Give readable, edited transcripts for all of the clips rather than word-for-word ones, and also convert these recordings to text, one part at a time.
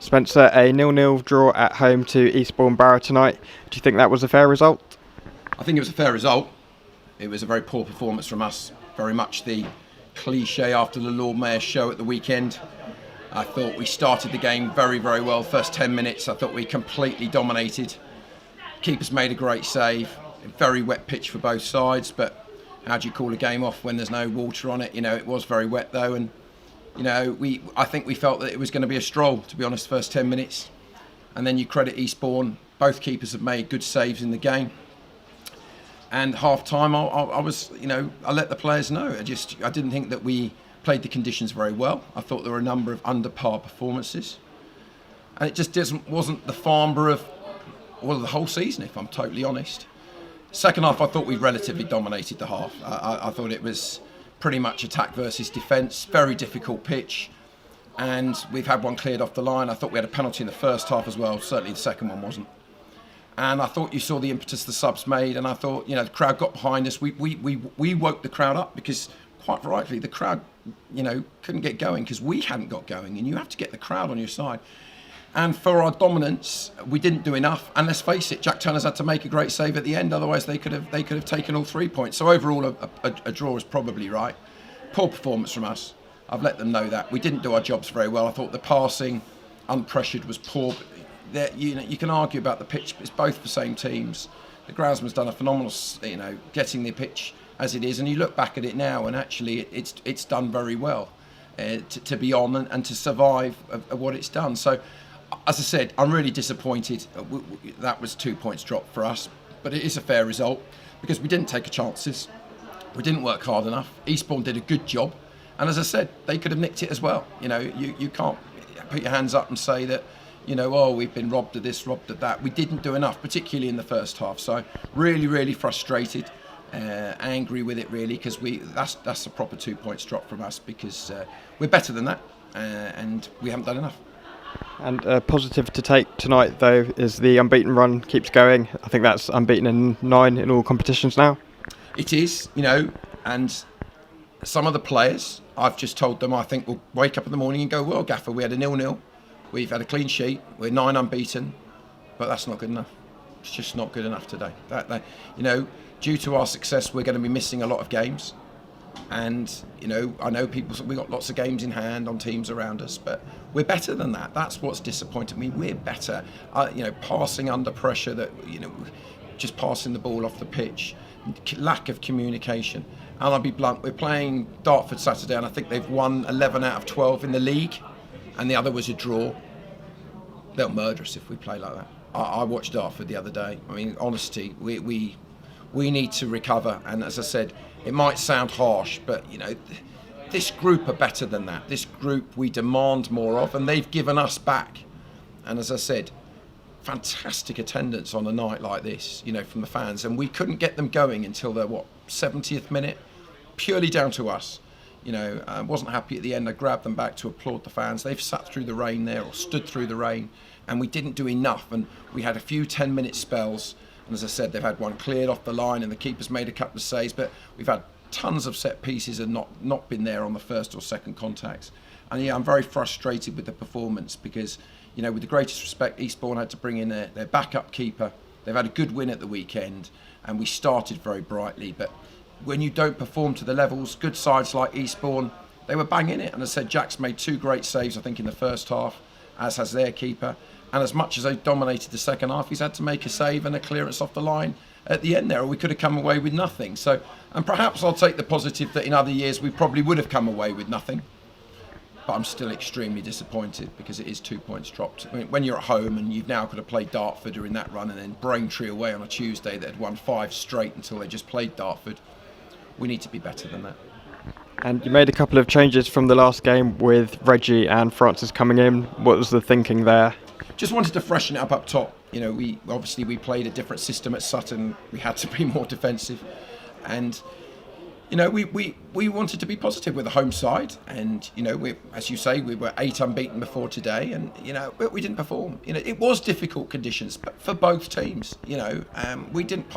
Spencer, a 0-0 draw at home to Eastbourne Borough tonight. Do you think that was a fair result? I think it was a fair result. It was a very poor performance from us. Very much the cliche after the Lord Mayor's show at the weekend. I thought we started the game very, very well. First 10 minutes, I thought we completely dominated. Keepers made a great save. A very wet pitch for both sides, but how do you call a game off when there's no water on it? It was very wet though, and I think we felt that it was going to be a stroll, to be honest, first 10 minutes. And then you credit Eastbourne. Both keepers have made good saves in the game. And half time, I let the players know. I didn't think that we played the conditions very well. I thought there were a number of under par performances. And it just wasn't the Farnborough of the whole season, if I'm totally honest. Second half, I thought we relatively dominated the half. I thought it was pretty much attack versus defence, very difficult pitch, and we've had one cleared off the line. I thought we had a penalty in the first half as well, certainly the second one wasn't. And I thought you saw the impetus the subs made, and I thought, the crowd got behind us. We woke the crowd up because, quite rightly, the crowd, couldn't get going because we hadn't got going, and you have to get the crowd on your side. And for our dominance, we didn't do enough. And let's face it, Jack Turner's had to make a great save at the end. Otherwise, they could have taken all 3 points. So overall, a draw is probably right. Poor performance from us. I've let them know that. We didn't do our jobs very well. I thought the passing, unpressured, was poor. You can argue about the pitch, but it's both the same teams. The groundsman's done a phenomenal, getting the pitch as it is. And you look back at it now, and actually, it's done very well to be on and to survive what it's done. So, as I said, I'm really disappointed. That was 2 points dropped for us, but it is a fair result because we didn't take chances. We didn't work hard enough. Eastbourne did a good job, and as I said, they could have nicked it as well. You can't put your hands up and say that, we've been robbed of this, robbed of that. We didn't do enough, particularly in the first half. So really, really frustrated, angry with it really, because that's a proper 2 points drop from us because we're better than that, and we haven't done enough. And positive to take tonight, though, is the unbeaten run keeps going. I think that's unbeaten in 9 in all competitions now. It is, and some of the players, I've just told them, I think will wake up in the morning and go, well, Gaffer, we had a 0-0, we've had a clean sheet, we're 9 unbeaten, but that's not good enough. It's just not good enough today. Due to our success, we're going to be missing a lot of games. And I know we've got lots of games in hand on teams around us, but we're better than that. That's what's disappointed me. We're better, passing under pressure, just passing the ball off the pitch, lack of communication. And I'll be blunt, we're playing Dartford Saturday, and I think they've won 11 out of 12 in the league, and the other was a draw. They'll murder us if we play like that. I watched Dartford the other day. I mean, honestly, we need to recover, and as I said, it might sound harsh, but this group are better than that. This group we demand more of, and they've given us back. And as I said, fantastic attendance on a night like this, from the fans, and we couldn't get them going until the 70th minute, purely down to us. I wasn't happy at the end. I grabbed them back to applaud the fans. They've sat through the rain there, or stood through the rain, and we didn't do enough. And we had a few 10-minute spells. And as I said, they've had one cleared off the line and the keeper's made a couple of saves, but we've had tons of set pieces and not been there on the first or second contacts. And I'm very frustrated with the performance because, with the greatest respect, Eastbourne had to bring in their backup keeper. They've had a good win at the weekend and we started very brightly, but when you don't perform to the levels, good sides like Eastbourne, they were banging it. And as I said, Jack's made 2 great saves, I think, in the first half, as has their keeper. And as much as they dominated the second half, he's had to make a save and a clearance off the line at the end there, or we could have come away with nothing. So, and perhaps I'll take the positive that in other years we probably would have come away with nothing. But I'm still extremely disappointed because it is 2 points dropped. I mean, when you're at home and you've now got to play Dartford during that run, and then Braintree away on a Tuesday that had won 5 straight until they just played Dartford, we need to be better than that. And you made a couple of changes from the last game with Reggie and Francis coming in. What was the thinking there? Just wanted to freshen it up top. We played a different system at Sutton. We had to be more defensive, and we wanted to be positive with the home side. And as you say, we were 8 unbeaten before today, and but we didn't perform. It was difficult conditions, but for both teams. We didn't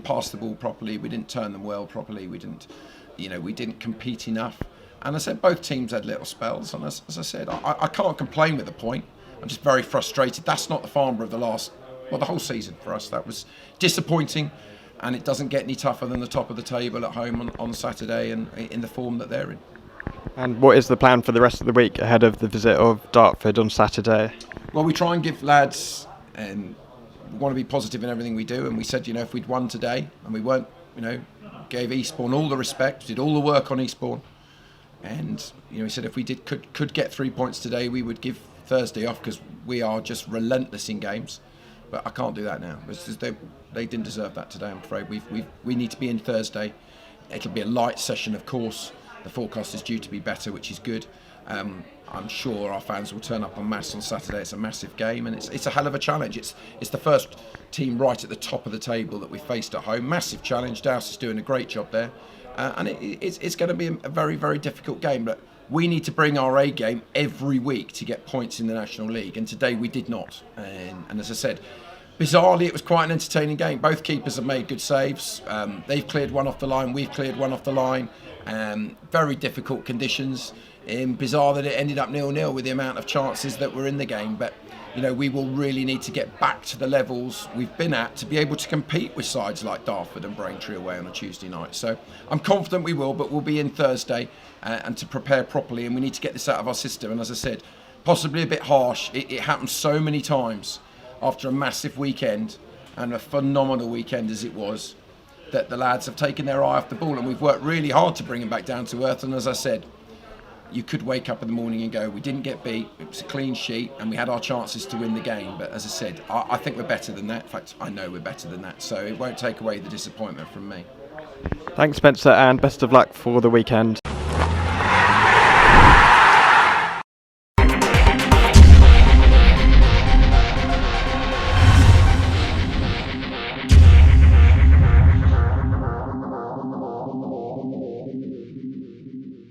pass the ball properly. We didn't turn them well properly. We didn't compete enough. And I said both teams had little spells, and as I said, I can't complain with the point. I'm just very frustrated. That's not the Farnborough of the whole season for us. That was disappointing, and it doesn't get any tougher than the top of the table at home on Saturday and in the form that they're in. And what is the plan for the rest of the week ahead of the visit of Dartford on Saturday? Well, we try and give lads, we want to be positive in everything we do, and we said, if we'd won today and we weren't, gave Eastbourne all the respect, did all the work on Eastbourne, and we said if we could get 3 points today, we would give Thursday off, because we are just relentless in games. But I can't do that now. They didn't deserve that today, I'm afraid. We need to be in Thursday. It'll be a light session, of course. The forecast is due to be better, which is good. I'm sure our fans will turn up en masse on Saturday. It's a massive game, and it's a hell of a challenge. It's the first team right at the top of the table that we faced at home. Massive challenge. Douse is doing a great job there, and it's going to be a very, very difficult game. But we need to bring our A game every week to get points in the National League, and today we did not. And as I said, bizarrely, it was quite an entertaining game. Both keepers have made good saves. They've cleared one off the line. We've cleared one off the line. Very difficult conditions. Bizarre that it ended up 0-0 with the amount of chances that were in the game. But we will really need to get back to the levels we've been at to be able to compete with sides like Dartford and Braintree away on a Tuesday night. So I'm confident we will, but we'll be in Thursday and to prepare properly, and we need to get this out of our system. And as I said, possibly a bit harsh. It happens so many times after a massive weekend, and a phenomenal weekend as it was, that the lads have taken their eye off the ball, and we've worked really hard to bring them back down to earth. And as I said, you could wake up in the morning and go, we didn't get beat, it was a clean sheet, and we had our chances to win the game. But as I said, I think we're better than that. In fact, I know we're better than that, so it won't take away the disappointment from me. Thanks, Spencer, and best of luck for the weekend.